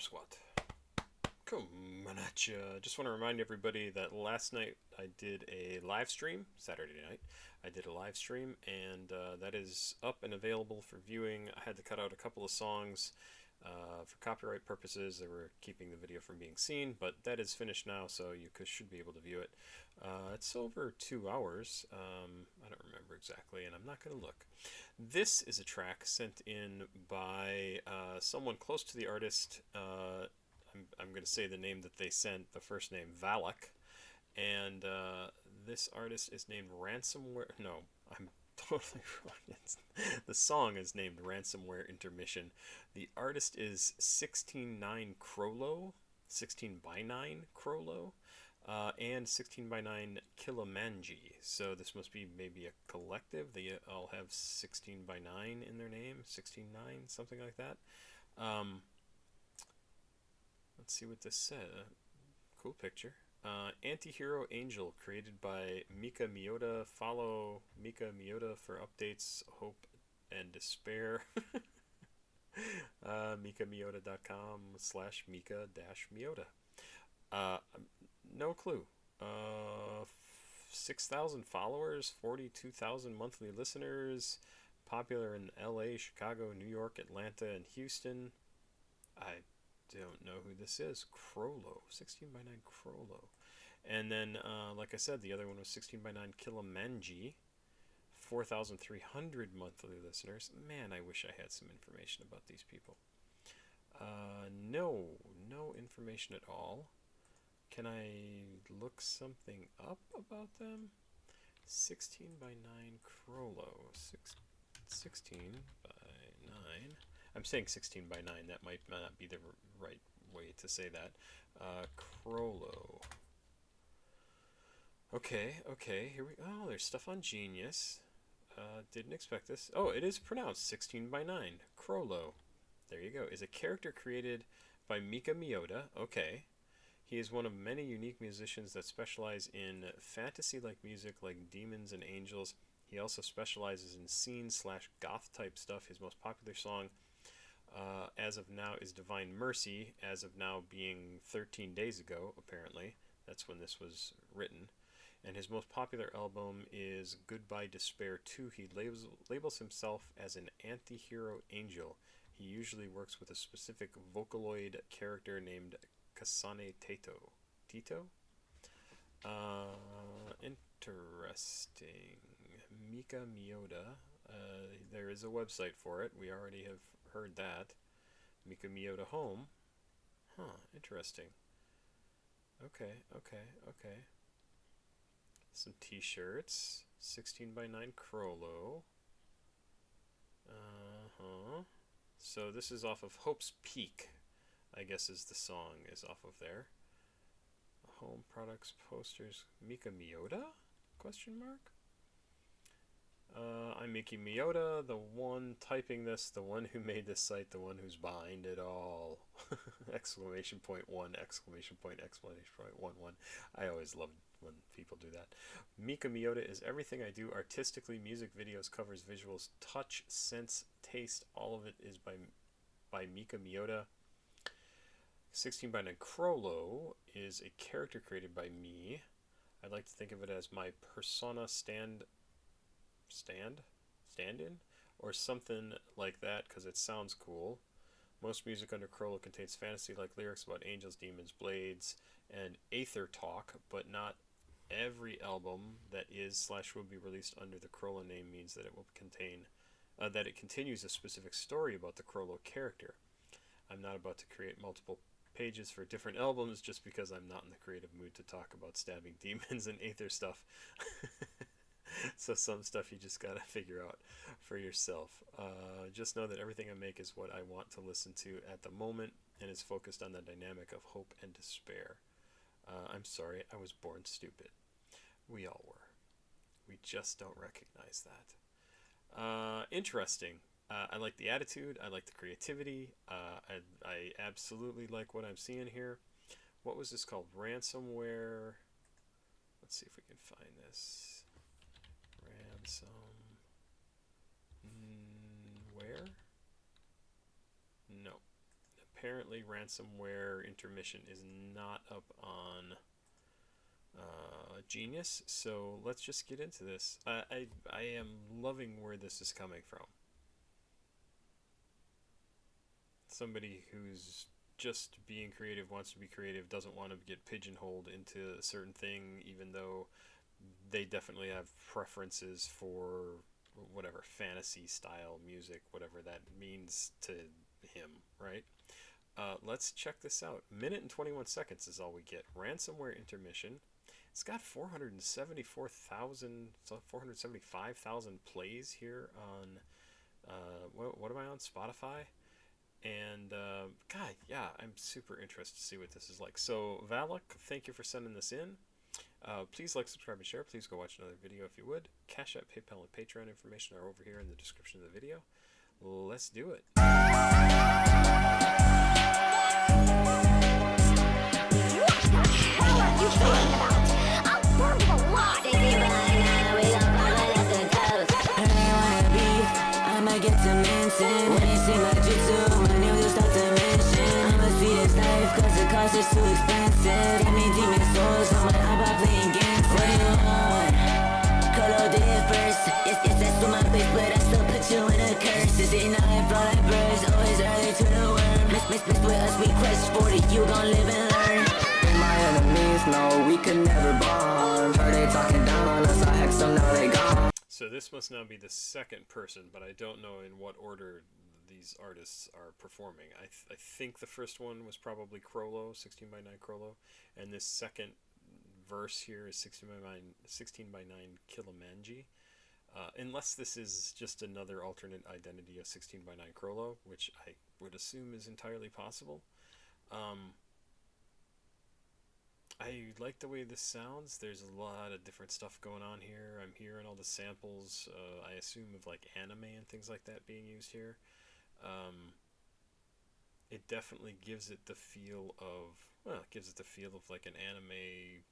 Papasquatjon. Coming at ya. Just want to remind everybody that last night I did a live stream, Saturday night. I did a live stream, and that is up and available for viewing. I had to cut out a couple of songs for copyright purposes. They were keeping the video from being seen, but that is finished now, so you should be able to view it. It's over 2 hours. I don't remember exactly, and I'm not going to look. This is a track sent in by someone close to the artist. I'm going to say the name that they sent, the first name, Valak. And this artist is named Ransomware. No, I'm totally wrong. The song is named Ransomware Intermission. The artist is 16:9 krollo, 16 by 9 krollo, and 16 by 9 kilomanji. So this must be maybe a collective. They all have 16 by 9 in their name, 16:9, something like that. Let's see what this says. Cool picture. Anti-Hero Angel, created by Mika Miyota. Follow Mika Miyota for updates, hope, and despair. mikamiyota.com/Mika-Miyota. No clue. 6,000 followers, 42,000 monthly listeners, popular in LA, Chicago, New York, Atlanta, and Houston. I don't know who this is. Krollo, 16 by 9 krollo. And then, like I said, the other one was 16 by 9 kilomanji, 4,300 monthly listeners. Man, I wish I had some information about these people. No information at all. Can I look something up about them? 16 by 9 krollo. 16 by 9. I'm saying 16 by 9. That might not be the right way to say that. Krollo. Okay. Here we. Oh, there's stuff on Genius. Didn't expect this. Oh, it is pronounced 16 by 9. Krollo. There you go. Is a character created by Mika Miyota. Okay. He is one of many unique musicians that specialize in fantasy-like music like demons and angels. He also specializes in scene/goth type stuff. His most popular song as of now is Divine Mercy, as of now being 13 days ago, apparently. That's when this was written. And his most popular album is Goodbye Despair 2. He labels himself as an anti-hero angel. He usually works with a specific Vocaloid character named Kasane Teto. Tito? Interesting. Mika Miyota. There is a website for it. We already have heard that. Mika Miyota Home. Huh, interesting. Okay. Some t-shirts. 16 by 9 krollo. So this is off of Hope's Peak, I guess is the song, is off of there. Home products, posters. Mika Miyota? Question mark? I'm Miki Miyota, the one typing this, the one who made this site, the one who's behind it all. Exclamation point one, exclamation point, exclamation point 1. I always love when people do that. Mika Miyota is everything I do artistically. Music, videos, covers, visuals, touch, sense, taste. All of it is by Mika Miyota. 16 by 9 krollo is a character created by me. I like to think of it as my persona stand-in or something like that, because it sounds cool. Most music under krollo contains fantasy-like lyrics about angels, demons, blades, and aether talk, but not every album that is/will be released under the krollo name means that it will contain that it continues a specific story about the krollo character. I'm not about to create multiple pages for different albums just because I'm not in the creative mood to talk about stabbing demons and aether stuff. So some stuff you just gotta figure out for yourself. Just know that everything I make is what I want to listen to at the moment and is focused on the dynamic of hope and despair. I'm sorry, I was born stupid. We all were. We just don't recognize that. Interesting. I like the attitude. I like the creativity. I absolutely like what I'm seeing here. What was this called? Ransomware. Let's see if we can find this. Ransomware? No. apparently Ransomware Intermission is not up on Genius, so let's just get into this. I am loving where this is coming from. Somebody who's just being creative, wants to be creative, doesn't want to get pigeonholed into a certain thing, even though they definitely have preferences for whatever fantasy style music, whatever that means to him, right? Let's check this out. Minute and 21 seconds is all we get. Ransomware Intermission. It's got 474,000, so 475,000 plays here on, what am I on? Spotify? And, God, yeah, I'm super interested to see what this is like. So, Valak, thank you for sending this in. Please like, subscribe, and share. Please go watch another video if you would. CashApp, PayPal, and Patreon information are over here in the description of the video. Let's do it. It's too expensive. Give me demon souls on my iPod playing games. What do you want? Krollo did it first. Yes, that's to my face, but I still put you in a curse. This ain't not I flow like birds, always early to the worm. Miss with us, we quest 40, you gon' live and learn. And my enemies know we could never bond. Heard they talking down on us, I hex them, now they gone. So this must now be the second person, but I don't know in what order these artists are performing. I think the first one was probably Krollo, 16 by 9 Krollo, and this second verse here is 16 by 9 kilomanji. Unless this is just another alternate identity of 16 by 9 Krollo, which I would assume is entirely possible. I like the way this sounds. There's a lot of different stuff going on here. I'm hearing all the samples, I assume of like anime and things like that being used here. It definitely gives it the feel of, well, it gives it the feel of like an anime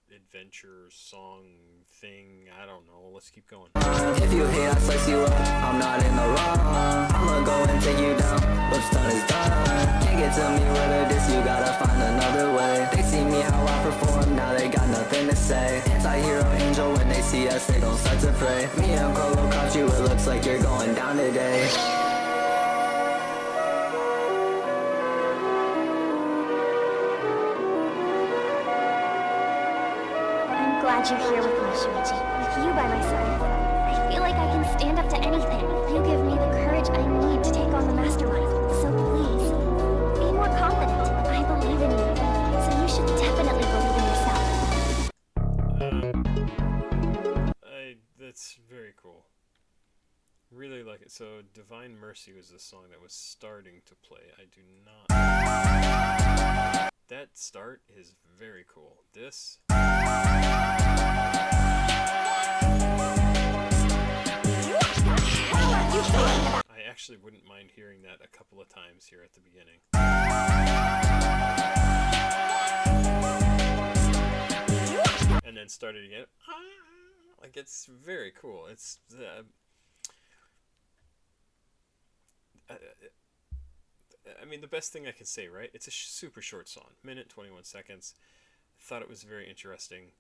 adventure song thing. I don't know. Let's keep going. If you hate, I slice you up. I'm not in the wrong. I'ma go and take you down. What's done is done. Can't get to me with a diss, you gotta find another way. They see me how I perform, now they got nothing to say. Anti-hero angel, when they see us, they gon' start to pray. Me and Krollo caught you, it looks like you're going down today. Glad you're here with me, Shuichi. With you by my side, I feel like I can stand up to anything. You give me the courage I need to take on the mastermind. So please, be more confident. I believe in you, so you should definitely believe in yourself. That's very cool. Really like it. So, Divine Mercy was the song that was starting to play. I do not... That start is very cool. This... I actually wouldn't mind hearing that a couple of times here at the beginning. And then started again. Like, it's very cool. It's... I mean, the best thing I can say, right? It's a super short song. Minute, 21 seconds. Thought it was very interesting.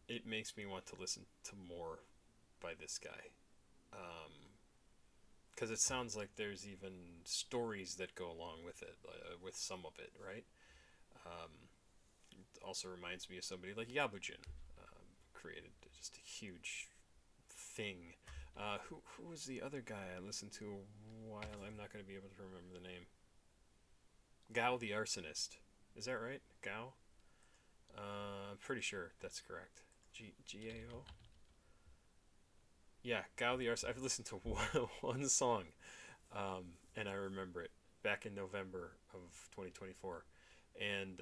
It makes me want to listen to more by this guy. Because it sounds like there's even stories that go along with it, with some of it, right? It also reminds me of somebody like Yabujin, created just a huge thing. Who was the other guy I listened to a while? I'm not going to be able to remember the name. Gao the Arsonist. Is that right? Gao? I'm pretty sure that's correct. G-A-O? Yeah, Gao the Arsonist. I've listened to one song, and I remember it, back in November of 2024. And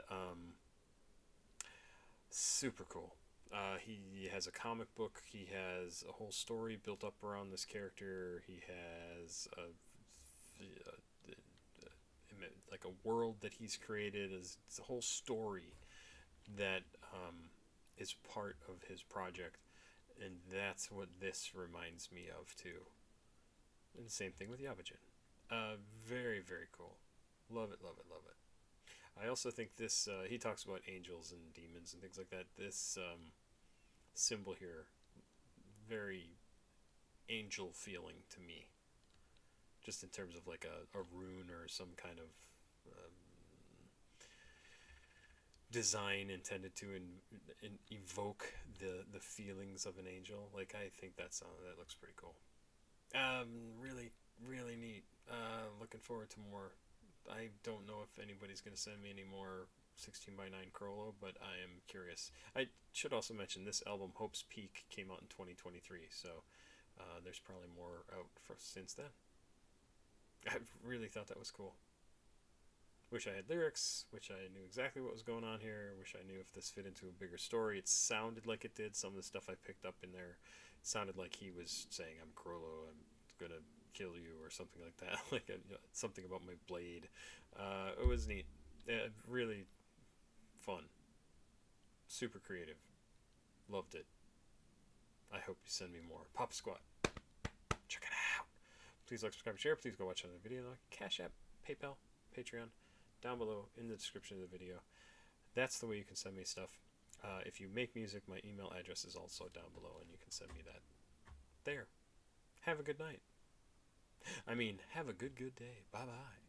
super cool. He has a comic book. He has a whole story built up around this character. He has like a world that he's created. It's a whole story that is part of his project, and that's what this reminds me of too. And the same thing with Yabujin. Very, very cool. Love it, love it, love it. I also think this, he talks about angels and demons and things like that. This symbol here, very angel feeling to me. Just in terms of like a rune or some kind of design intended to evoke the feelings of an angel. Like, I think that looks pretty cool. Really, really neat. Looking forward to more. I don't know if anybody's going to send me any more 16 by 9 krollo, but I am curious. I should also mention this album, Hope's Peak, came out in 2023, so there's probably more out since then. I really thought that was cool. Wish I had lyrics. Wish I knew exactly what was going on here. Wish I knew if this fit into a bigger story. It sounded like it did. Some of the stuff I picked up in there sounded like he was saying, "I'm Krollo. I'm gonna kill you," or something like that. Like something about my blade. It was neat. Really fun. Super creative. Loved it. I hope you send me more. Papa Squat. Check it out. Please like, subscribe, and share. Please go watch another video. CashApp, PayPal, Patreon, down below in the description of the video. That's the way you can send me stuff. If you make music, my email address is also down below, and you can send me that there. Have a good night. I mean, have a good day. Bye-bye.